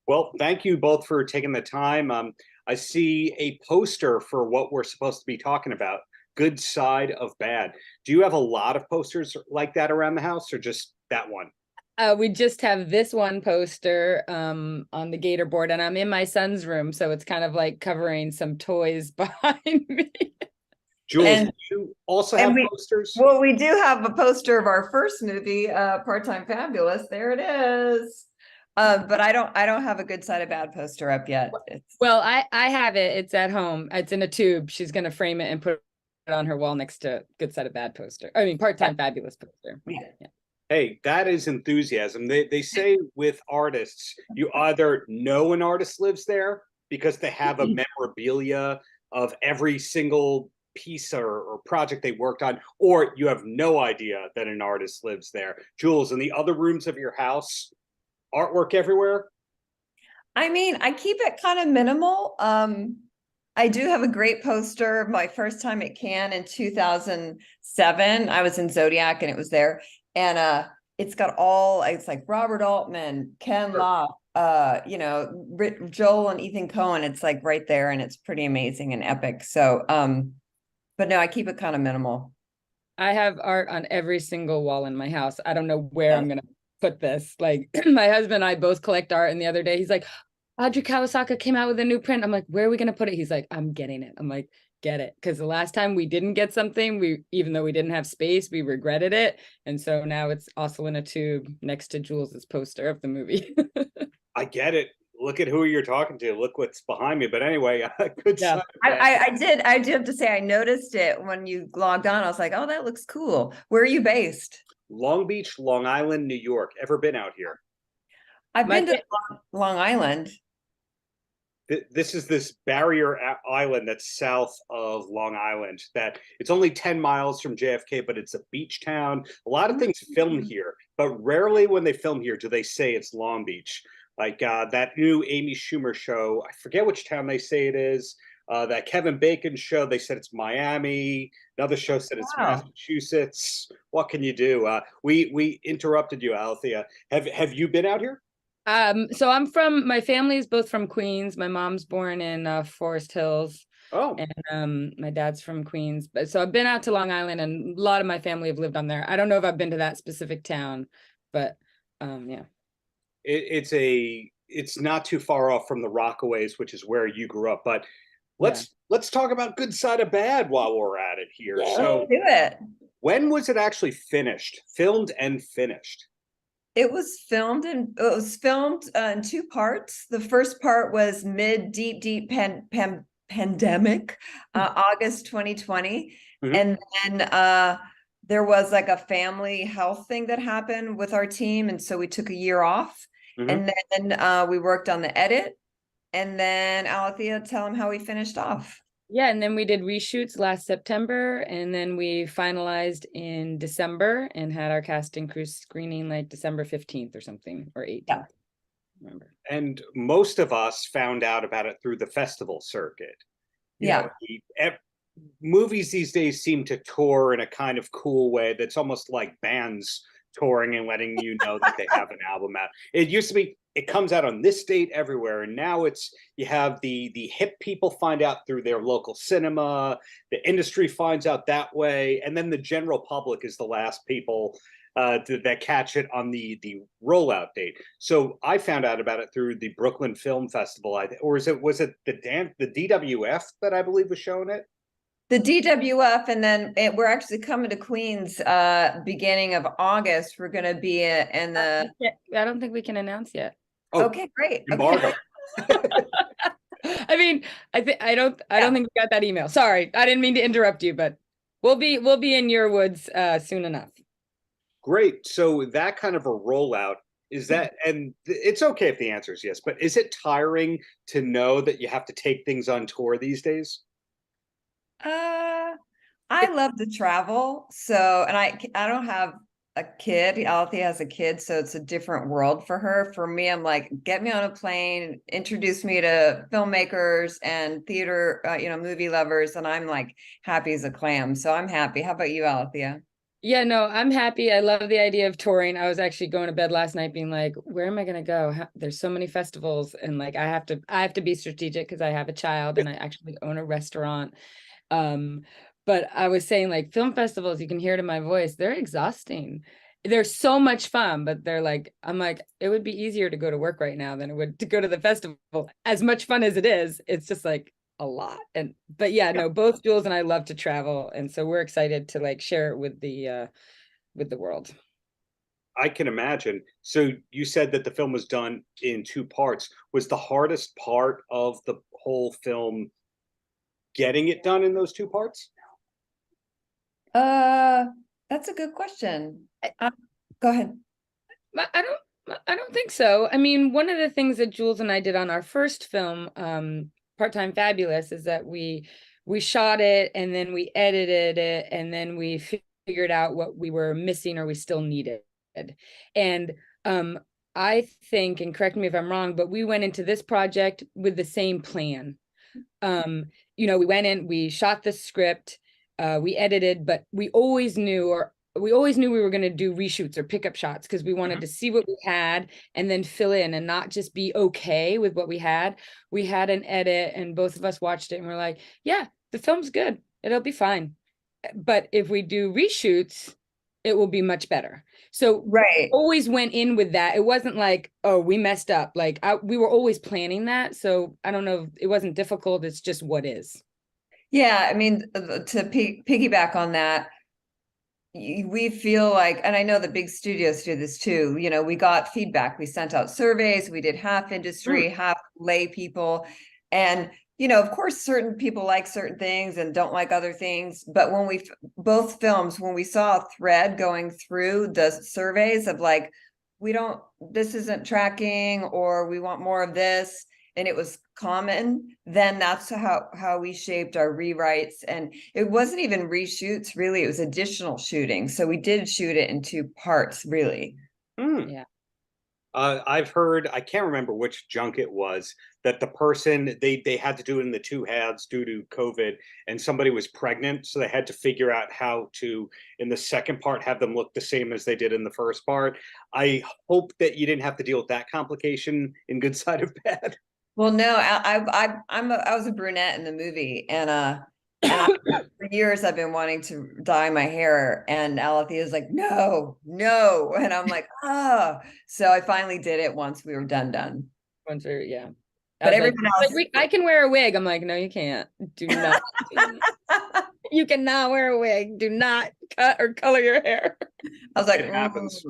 Well, thank you both for taking the time. I see a poster for what we're supposed to be talking about, Good Side of Bad. Do you have a lot of posters like that around the house or just that one? We just have this one poster on the Gator board, and I'm in my son's room, so it's kind of like covering some toys behind me. Jules, And do you also and have we posters? well, we do have a poster of our first movie, Part-Time Fabulous. There it is. But I don't have a Good Side of Bad poster up yet. Well, I have it. It's at home. It's in a tube. She's gonna frame it and put it on her wall next to Good Side of Bad poster. I mean, Part-Time Fabulous poster. Yeah. Hey, that is enthusiasm. They say with artists, you either know an artist lives there because they have a memorabilia of every single piece or project they worked on, or you have no idea that an artist lives there. Jules, in the other rooms of your house, artwork everywhere? I mean, I keep it kind of minimal. I do have a great poster of my first time at Cannes in 2007. I was in Zodiac and it was there. And it's like Robert Altman, Ken Loff, Joel and Ethan Cohen. It's like right there and it's pretty amazing and epic. So, but no, I keep it kind of minimal. I have art on every single wall in my house. I don't know where I'm gonna put this. Like my husband and I both collect art, and the other day he's like, Audrey Kawasaki came out with a new print. I'm like, where are we gonna put it? He's like, I'm getting it. I'm like, get it. Because the last time we didn't get something, even though we didn't have space, we regretted it. And so now it's also in a tube next to Jules's poster of the movie. I get it. Look at who you're talking to. Look what's behind me. But anyway, good Yeah. side. I do have to say, I noticed it when you logged on. I was like, oh, that looks cool. Where are you based? Long Beach, Long Island, New York. Ever been out here? I've been to Long Island. This is this barrier island that's south of Long Island. That it's only 10 miles from JFK, but it's a beach town. A lot of things film here, but rarely when they film here do they say it's Long Beach. Like that new Amy Schumer show, I forget which town they say it is. That Kevin Bacon show, they said it's Miami. Another show said it's Massachusetts. What can you do? We interrupted you, Alethea. Have you been out here? So my family is both from Queens. My mom's born in Forest Hills. Oh. And my dad's from Queens. But so I've been out to Long Island, and a lot of my family have lived on there. I don't know if I've been to that specific town, but yeah. It's not too far off from the Rockaways, which is where you grew up. But let's talk about Good Side of Bad while we're at it here. Yeah, so do it. When was it actually filmed and finished? It was filmed in two parts. The first part was deep pandemic, August 2020. Mhm. And then there was like a family health thing that happened with our team. And so we took a year off. Mhm. And then we worked on the edit. And then Alethea, tell them how we finished off. Yeah, and then we did reshoots last September, and then we finalized in December and had our casting crew screening like December 15th or something, or 18th. Yeah. Remember. And most of us found out about it through the festival circuit. You know, movies these days seem to tour in a kind of cool way that's almost like bands touring and letting you know that they have an album out. It used to be it comes out on this date everywhere, and now it's you have the hip people find out through their local cinema, the industry finds out that way, and then the general public is the last people that catch it on the rollout date. So I found out about it through the Brooklyn Film Festival, or was it the DWF that I believe was showing it? The DWF, and then we're actually coming to Queens beginning of August. We're going to be in the. I don't think we can announce yet. Oh, okay, great. Embargo. Okay. I mean, I don't think we got that email. Sorry, I didn't mean to interrupt you, but we'll be in your woods soon enough. Great. So that kind of a rollout is that, and it's okay if the answer is yes, but is it tiring to know that you have to take things on tour these days? I love to travel, so and I don't have a kid. Alethea has a kid, so it's a different world for her. For me, I'm like, get me on a plane, introduce me to filmmakers and theater, movie lovers, and I'm like happy as a clam. So I'm happy. How about you, Alethea? Yeah, no, I'm happy. I love the idea of touring. I was actually going to bed last night being like, where am I going to go? There's so many festivals, and like I have to be strategic because I have a child and I actually own a restaurant. Um, but I was saying like film festivals, you can hear it in my voice, they're exhausting. They're so much fun, but they're like, I'm like, it would be easier to go to work right now than it would to go to the festival. As much fun as it is, it's just like a lot. But yeah, no, both Jules and I love to travel, and so we're excited to like share it with the world. I can imagine. So you said that the film was done in two parts. Was the hardest part of the whole film getting it done in those two parts? That's a good question. Go ahead. I don't think so. I mean, one of the things that Jules and I did on our first film, Part-Time Fabulous, is that we shot it and then we edited it and then we figured out what we were missing or we still needed. And I think, and correct me if I'm wrong, but we went into this project with the same plan. We went in, we shot the script, we edited, but we always knew we were going to do reshoots or pickup shots because we wanted to see what we had and then fill in and not just be okay with what we had. We had an edit and both of us watched it and we're like, yeah, the film's good. It'll be fine. But if we do reshoots, it will be much better. So Right. always went in with that. It wasn't like, oh, we messed up. Like we were always planning that. So I don't know. It wasn't difficult. It's just what is. Yeah, I mean, to piggyback on that, we feel like, and I know the big studios do this too, we got feedback, we sent out surveys, we did half industry, half lay people. And, of course, certain people like certain things and don't like other things. But when both films, when we saw a thread going through the surveys of like, this isn't tracking, or we want more of this, and it was common, then that's how we shaped our rewrites. And it wasn't even reshoots, really, it was additional shooting. So we did shoot it in two parts, really. Yeah. I've heard, I can't remember which junk it was, that the person, they had to do it in the two halves due to COVID, and somebody was pregnant, so they had to figure out how to, in the second part, have them look the same as they did in the first part. I hope that you didn't have to deal with that complication in Good Side of Bad. Well, no, I was a brunette in the movie, and for years I've been wanting to dye my hair, and Alethea's like, no, and I'm like, so I finally did it once we were done. Once yeah. But everyone else, I can wear a wig. I'm like, no, you can't. Do not. You cannot wear a wig. Do not cut or color your hair. I was like, it happens.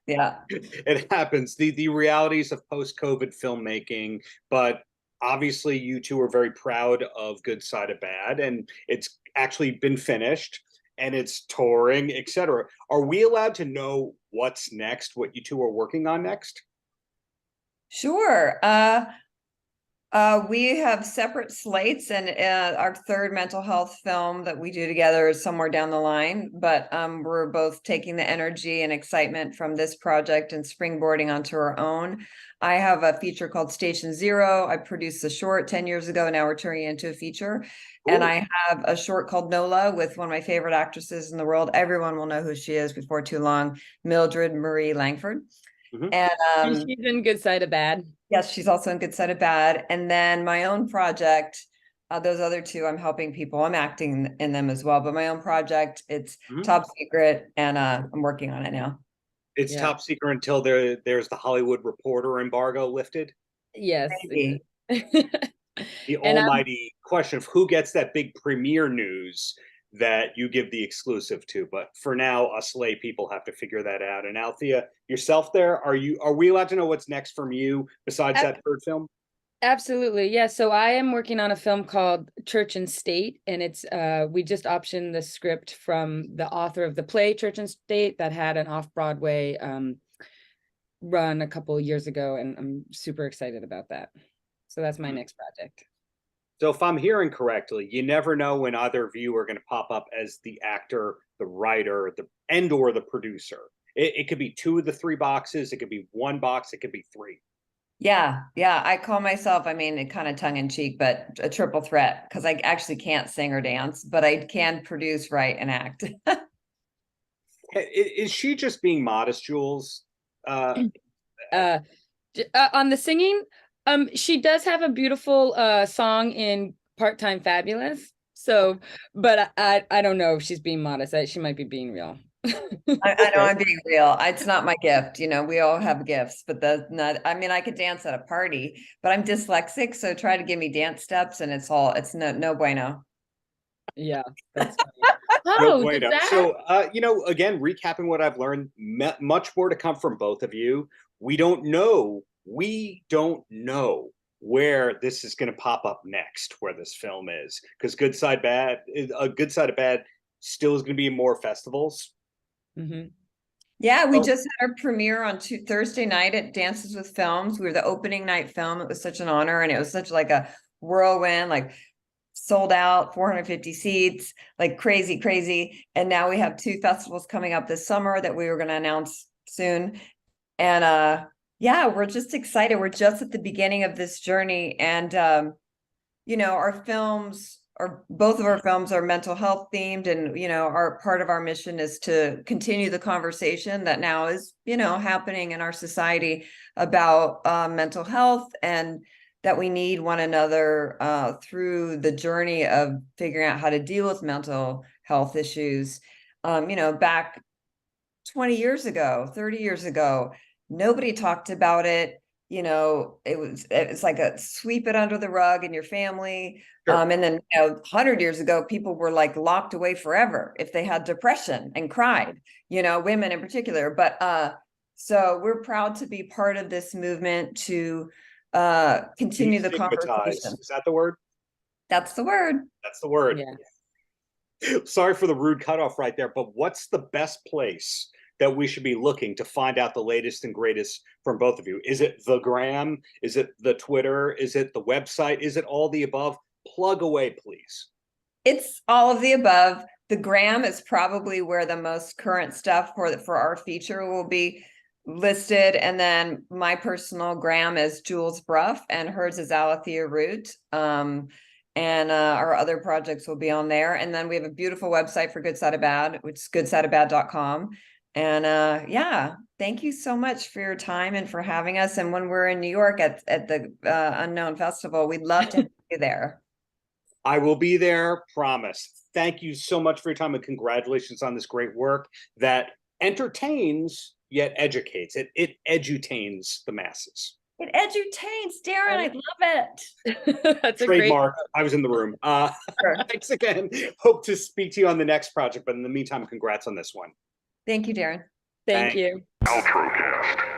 Yeah, it happens. The realities of post-COVID filmmaking, but obviously you two are very proud of Good Side of Bad, and it's actually been finished and it's touring, etc. Are we allowed to know what's next, what you two are working on next? sure. We have separate slates, and our third mental health film that we do together is somewhere down the line. But we're both taking the energy and excitement from this project and springboarding onto our own. I have a feature called Station Zero. I produced a short 10 years ago. Now we're turning it into a feature. Ooh. And I have a short called Nola with one of my favorite actresses in the world. Everyone will know who she is before too long, Mildred Marie Langford. And she's in Good Side of Bad. Yes, she's also in Good Side of Bad. And then my own project, those other two, I'm helping people. I'm acting in them as well. But my own project, it's top secret, and I'm working on it now. It's top secret until there's the Hollywood Reporter embargo lifted? Yes. Maybe. The almighty question of who gets that big premiere news that you give the exclusive to. But for now, us lay people have to figure that out. And Alethea, yourself there, are we allowed to know what's next from you besides that third film? Absolutely. Yeah. So I am working on a film called Church and State, and it's we just optioned the script from the author of the play Church and State that had an off-Broadway run a couple of years ago, and I'm super excited about that. So that's my next project. So if I'm hearing correctly, you never know when either of you are going to pop up as the actor, the writer, or the producer. It could be two of the three boxes. It could be one box. It could be three. Yeah. I call myself, I mean, kind of tongue in cheek, but a triple threat, because I actually can't sing or dance, but I can produce, write, and act. Is she just being modest, Jules? On the singing, she does have a beautiful song in Part-Time Fabulous. So, but I don't know if she's being modest. She might be being real. I know I'm being real. It's not my gift. You know, we all have gifts, but that's not, I mean, I could dance at a party, but I'm dyslexic. So try to give me dance steps and it's no bueno. Yeah. That's No bueno. So, again, recapping what I've learned, much more to come from both of you. We don't know where this is going to pop up next, where this film is, because Good Side Bad, A Good Side of Bad still is going to be in more festivals. Mm-hmm. Yeah, we just had our premiere on Thursday night at Dances with Films. We were the opening night film. It was such an honor, and it was such like a whirlwind, like sold out, 450 seats, like crazy. And now we have 2 festivals coming up this summer that we were going to announce soon. And yeah, we're just excited. We're just at the beginning of this journey, and our films, or both of our films, are mental health themed, and our part of our mission is to continue the conversation that now is happening in our society about mental health, and that we need one another through the journey of figuring out how to deal with mental health issues. Back 20 years ago, 30 years ago, nobody talked about it. It's like a sweep it under the rug in your family. Sure. And then 100 years ago, people were like locked away forever if they had depression and cried, women in particular. But so we're proud to be part of this movement to continue the conversation. Is that the word? That's the word. That's the word. Yeah. Sorry for the rude cutoff right there, but what's the best place that we should be looking to find out the latest and greatest from both of you? Is it the Gram? Is it the Twitter? Is it the website? Is it all the above? Plug away, please. It's all of the above. The Gram is probably where the most current stuff for our feature will be listed. And then my personal Gram is Jules Bruff, and hers is Alethea Root. And our other projects will be on there. And then we have a beautiful website for Good Side of Bad, which is goodsideofbad.com. And yeah, thank you so much for your time and for having us. And when we're in New York at the Unknown Festival, we'd love to have you there. I will be there, promise. Thank you so much for your time, and congratulations on this great work that entertains yet educates. It edutains the masses. It edutains, Darren. I love it. That's trademark. I was in the room. Sure. Thanks again. Hope to speak to you on the next project, but in the meantime, congrats on this one. Thank you, Darren. Thank you. Paltrocast.